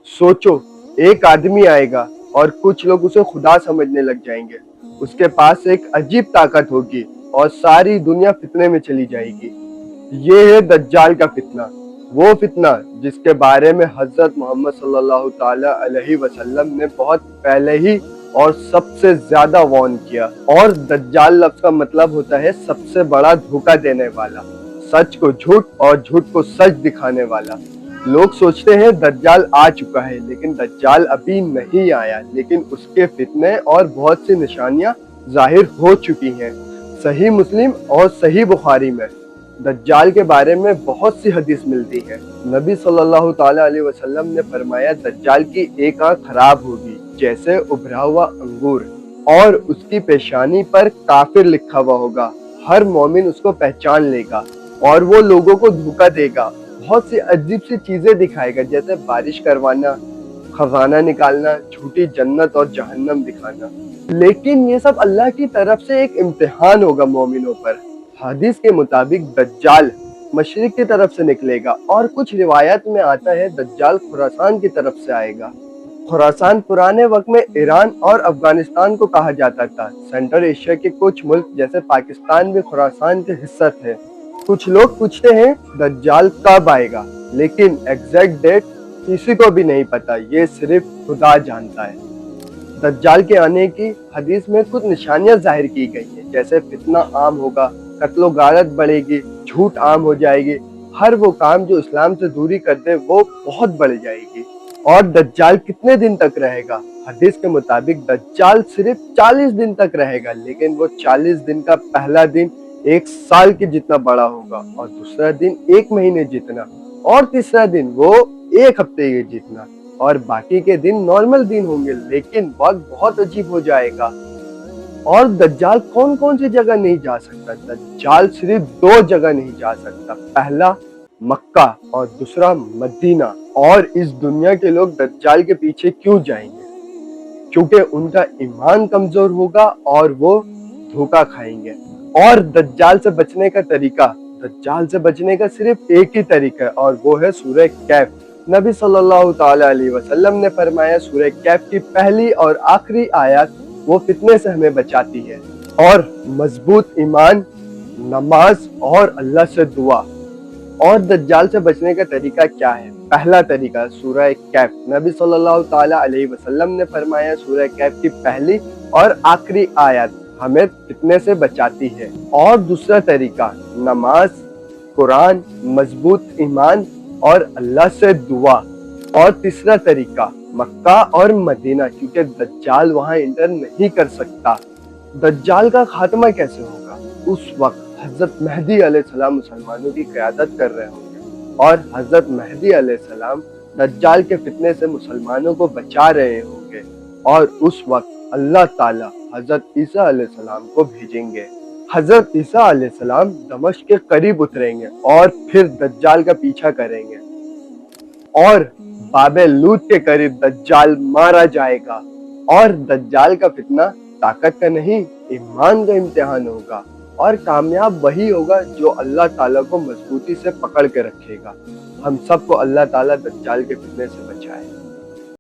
सोचो, एक आदमी आएगा और कुछ लोग उसे खुदा समझने लग जाएंगे। उसके पास एक अजीब ताकत होगी और सारी दुनिया फितने में चली जाएगी। ये है दज्जाल का फितना, वो फितना जिसके बारे में हजरत मोहम्मद सल्लल्लाहु ताला अलैहि वसल्लम ने बहुत पहले ही और सबसे ज्यादा वार्न किया। और दज्जाल लफ्ज का मतलब होता है सबसे बड़ा धोखा देने वाला, सच को झूठ और झूठ को सच दिखाने वाला। लोग सोचते हैं दज्जाल आ चुका है, लेकिन दज्जाल अभी नहीं आया, लेकिन उसके फितने और बहुत सी निशानियां जाहिर हो चुकी हैं। सही मुस्लिम और सही बुखारी में दज्जाल के बारे में बहुत सी हदीस मिलती है। नबी सल्लल्लाहु ताला अलैहि वसल्लम ने फरमाया, दज्जाल की एक आंख खराब होगी जैसे उभरा हुआ अंगूर, और उसकी पेशानी पर काफिर लिखा हुआ होगा। हर मोमिन उसको पहचान लेगा और वो लोगों को धोखा देगा, बहुत सी अजीब सी चीजें दिखाएगा, जैसे बारिश करवाना, खजाना निकालना, झूठी जन्नत और जहन्नम दिखाना। लेकिन ये सब अल्लाह की तरफ से एक इम्तिहान होगा मोमिनों पर। हदीस के मुताबिक दज्जाल मशरिक की तरफ से निकलेगा, और कुछ रिवायत में आता है दज्जाल खुरासान की तरफ से आएगा। खुरासान पुराने वक्त में ईरान और अफगानिस्तान को कहा जाता था। सेंट्रल एशिया के कुछ मुल्क जैसे पाकिस्तान भी खुरासान के हिस्सा थे। कुछ लोग पूछते हैं दज्जाल कब आएगा, लेकिन एग्जैक्ट डेट किसी को भी नहीं पता, ये सिर्फ खुदा जानता है। दज्जाल के आने की हदीस में कुछ निशानियां जाहिर की गई हैं, जैसे फितना आम होगा, कत्लो गारत बढ़ेगी, झूठ आम हो जाएगी, हर वो काम जो इस्लाम से दूरी कर दे वो बहुत बढ़ जाएगी। और दज्जाल कितने दिन तक रहेगा? हदीस के मुताबिक दज्जाल सिर्फ 40 दिन तक रहेगा, लेकिन वो 40 दिन का पहला दिन एक साल के जितना बड़ा होगा, और दूसरा दिन एक महीने जितना, और तीसरा दिन वो एक हफ्ते के जितना, और बाकी के दिन नॉर्मल दिन होंगे। लेकिन वक्त बहुत अजीब हो जाएगा। और दज्जाल कौन कौन सी जगह नहीं जा सकता? दज्जाल सिर्फ 2 जगह नहीं जा सकता, पहला मक्का और दूसरा मदीना। और इस दुनिया के लोग दज्जाल के पीछे क्यों जाएंगे? क्योंकि उनका ईमान कमजोर होगा और वो धोखा खाएंगे। और दज्जाल से बचने का तरीका, दज्जाल से बचने का सिर्फ एक ही तरीका है, और वो है सूरह कैफ। नबी सल्लल्लाहु ताला अलैहि वसल्लम ने फरमाया, सूरह कैफ की पहली और आखिरी आयत वो फितने से हमें बचाती है। और मजबूत ईमान, नमाज और अल्लाह से दुआ। और दज्जाल से बचने का तरीका क्या है? पहला तरीका सूरह कैफ। नबी सल्लल्लाहु ताला अलैहि वसल्लम ने फरमाया, सूरह कैफ की पहली और आखिरी आयत हमें फितने से बचाती है। और दूसरा तरीका नमाज, कुरान, मजबूत ईमान और अल्लाह से दुआ। और तीसरा तरीका मक्का और मदीना, क्योंकि दज्जाल वहां इंटर नहीं कर सकता। दज्जाल का खात्मा कैसे होगा? उस वक्त हजरत मेहदी अलैहिस्सलाम मुसलमानों की क़यादत कर रहे होंगे, और हजरत मेहदी अलैहिस्सलाम दज्जाल के फितने से मुसलमानों को बचा रहे होंगे। और उस वक्त अल्लाह ताला हजरत ईसा अलैहिस्सलाम को भेजेंगे। हजरत ईसा अलैहिस्सलाम दमिश्क के करीब उतरेंगे और फिर दज्जाल का पीछा करेंगे, और बाबे लूत के करीब दज्जाल मारा जाएगा। और दज्जाल का फितना ताकत का नहीं, ईमान का इम्तिहान होगा, और कामयाब वही होगा जो अल्लाह ताला को मजबूती से पकड़ के रखेगा। हम सबको अल्लाह ताला दज्जाल के फितने से